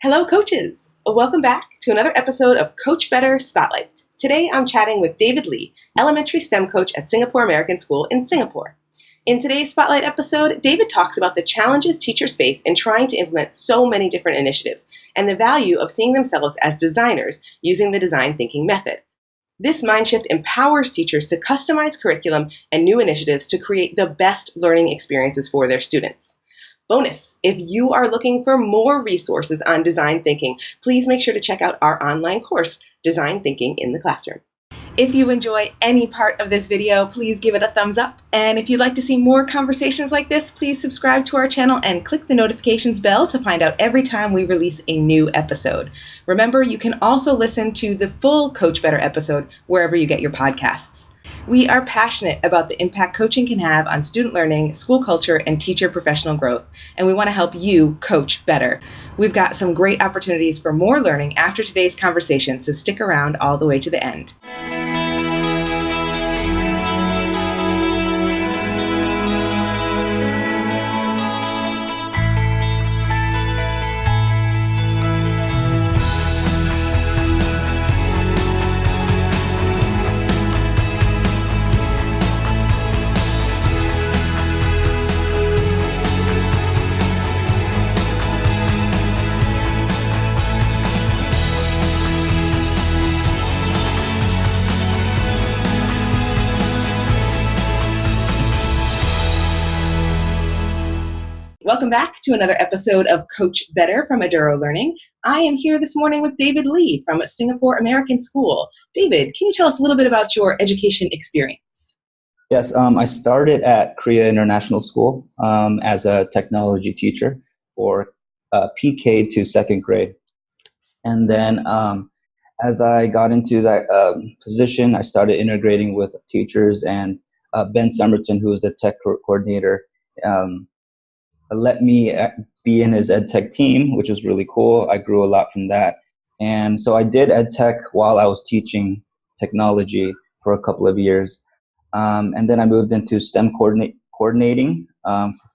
Hello, coaches. Welcome back to another episode of Coach Better Spotlight. Today, I'm chatting with David Lee, elementary STEM coach at Singapore American School in Singapore. In today's Spotlight episode, David talks about the challenges teachers face in trying to implement so many different initiatives and the value of seeing themselves as designers using the design thinking method. This mind shift empowers teachers to customize curriculum and new initiatives to create the best learning experiences for their students. Bonus, if you are looking for more resources on design thinking, please make sure to check out our online course, Design Thinking in the Classroom. If you enjoy any part of this video, please give it a thumbs up. And if you'd like to see more conversations like this, please subscribe to our channel and click the notifications bell to find out every time we release a new episode. Remember, you can also listen to the full Coach Better episode wherever you get your podcasts. We are passionate about the impact coaching can have on student learning, school culture, and teacher professional growth, and we want to help you coach better. We've got some great opportunities for more learning after today's conversation, so stick around all the way to the end. Welcome back to another episode of Coach Better from Eduro Learning. I am here this morning with David Lee from Singapore American School. David, can you tell us a little bit about your education experience? Yes, I started at Korea International School as a technology teacher for PK to second grade. And then as I got into that position, I started integrating with teachers, and Ben Somerton, who is the tech coordinator, let me be in his ed tech team, which was really cool. I grew a lot from that. And so I did ed tech while I was teaching technology for a couple of years. And then I moved into STEM coordinating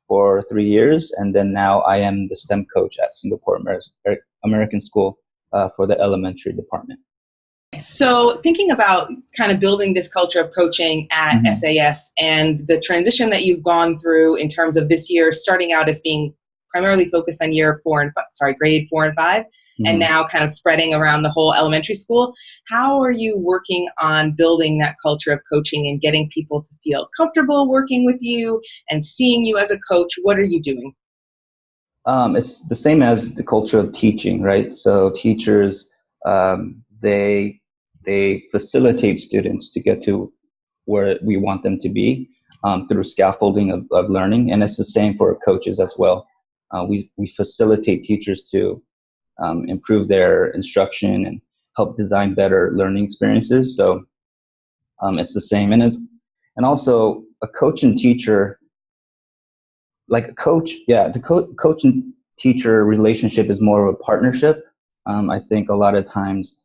for 3 years. And then now I am the STEM coach at Singapore American School for the elementary department. So thinking about kind of building this culture of coaching at SAS and the transition that you've gone through in terms of this year, starting out as being primarily focused on grade 4 and 5, and now kind of spreading around the whole elementary school. How are you working on building that culture of coaching and getting people to feel comfortable working with you and seeing you as a coach? What are you doing? It's the same as the culture of teaching, right? So teachers, they facilitate students to get to where we want them to be through scaffolding of learning. And it's the same for coaches as well. We facilitate teachers to improve their instruction and help design better learning experiences. So it's the same. And also a coach and teacher, like a coach, the coach and teacher relationship is more of a partnership. I think a lot of times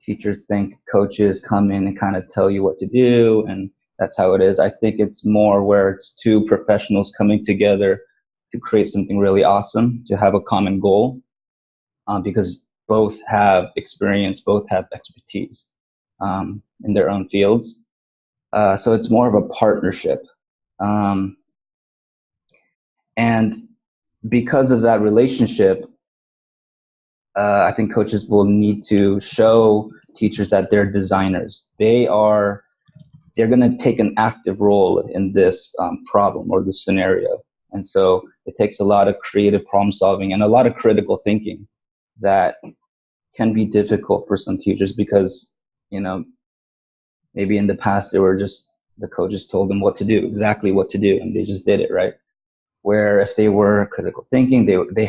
teachers think coaches come in and kind of tell you what to do, and that's how it is. I think it's more where it's two professionals coming together to create something really awesome, to have a common goal, because both have experience, both have expertise in their own fields. So it's more of a partnership. And because of that relationship, I think coaches will need to show teachers that they're designers. They're going to take an active role in this problem or this scenario. And so it takes a lot of creative problem solving and a lot of critical thinking that can be difficult for some teachers because, maybe in the past the coaches told them exactly what to do, and they just did it, right? Where if they were critical thinking, they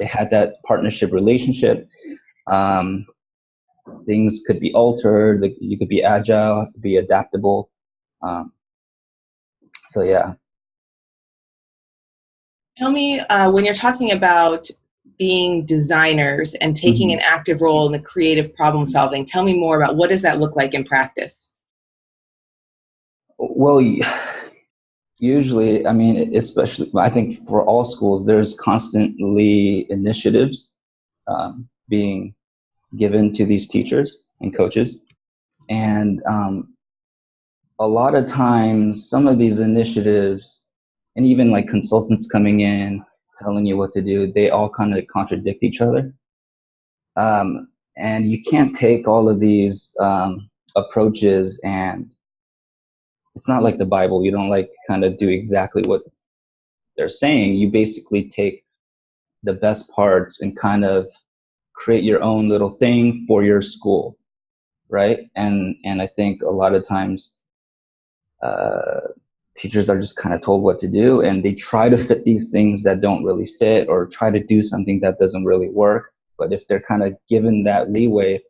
had that partnership relationship. Things could be altered. You could be agile, be adaptable. So yeah. Tell me, when you're talking about being designers and taking an active role in the creative problem solving, tell me more about what does that look like in practice? Well, Usually, I mean, especially, I think for all schools, there's constantly initiatives being given to these teachers and coaches. And a lot of times, some of these initiatives, and even like consultants coming in, telling you what to do, they all kind of contradict each other. And you can't take all of these approaches, and it's not like the Bible. You don't like kind of do exactly what they're saying. You basically take the best parts and kind of create your own little thing for your school, right? And I think a lot of times teachers are just kind of told what to do, and they try to fit these things that don't really fit, or try to do something that doesn't really work. But if they're kind of given that leeway,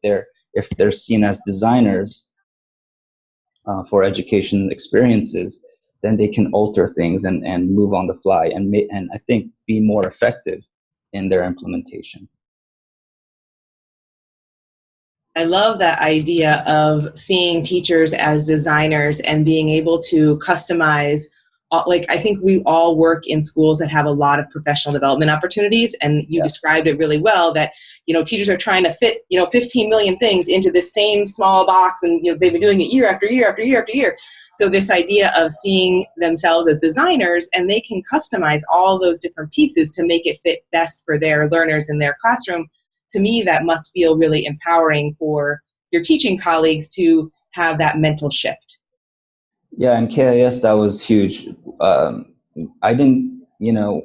if they're seen as designers for education experiences, then they can alter things and move on the fly, and I think be more effective in their implementation. I love that idea of seeing teachers as designers and being able to customize. Like, I think we all work in schools that have a lot of professional development opportunities, and you described it really well, that, teachers are trying to fit, 15 million things into this same small box, and, they've been doing it year after year after year after year. So this idea of seeing themselves as designers, and they can customize all those different pieces to make it fit best for their learners in their classroom. To me, that must feel really empowering for your teaching colleagues to have that mental shift. Yeah, in KIS, that was huge. I didn't,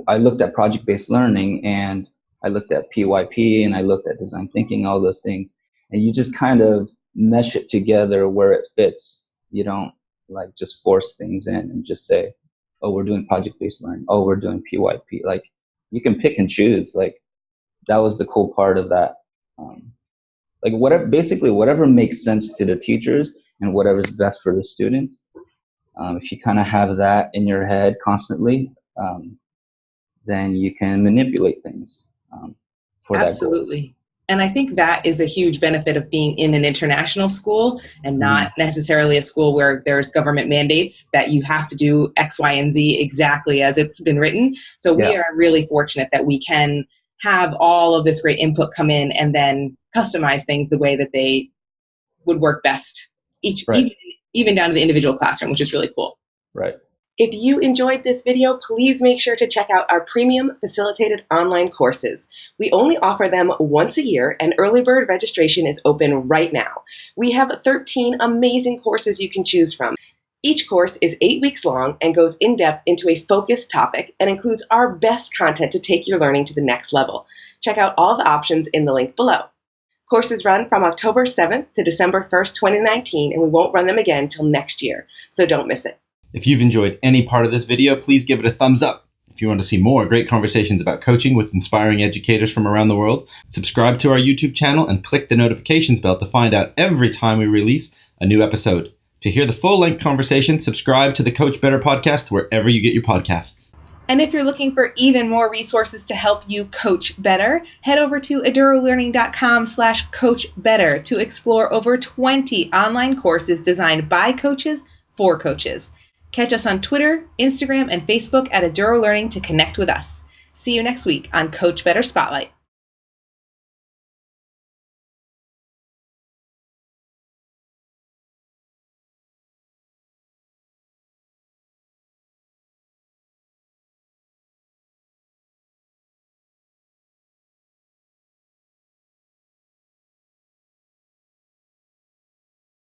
I looked at project-based learning, and I looked at PYP, and I looked at design thinking, all those things. And you just kind of mesh it together where it fits. You don't like just force things in and just say, oh, we're doing project-based learning. Oh, we're doing PYP. Like, you can pick and choose. Like, that was the cool part of that. Like, whatever makes sense to the teachers and whatever's best for the students. If you kind of have that in your head constantly, then you can manipulate things for that goal. Absolutely. And I think that is a huge benefit of being in an international school and not necessarily a school where there's government mandates that you have to do X, Y, and Z exactly as it's been written. So we are really fortunate that we can have all of this great input come in and then customize things the way that they would work best, even down to the individual classroom, which is really cool. Right. If you enjoyed this video, please make sure to check out our premium facilitated online courses. We only offer them once a year, and early bird registration is open right now. We have 13 amazing courses you can choose from. Each course is 8 weeks long and goes in depth into a focused topic and includes our best content to take your learning to the next level. Check out all the options in the link below. Courses run from October 7th to December 1st, 2019, and we won't run them again till next year, so don't miss it. If you've enjoyed any part of this video, please give it a thumbs up. If you want to see more great conversations about coaching with inspiring educators from around the world, subscribe to our YouTube channel and click the notifications bell to find out every time we release a new episode. To hear the full-length conversation, subscribe to the Coach Better podcast wherever you get your podcasts. And if you're looking for even more resources to help you coach better, head over to edurolearning.com/coachbetter to explore over 20 online courses designed by coaches for coaches. Catch us on Twitter, Instagram, and Facebook at Eduro Learning to connect with us. See you next week on Coach Better Spotlight.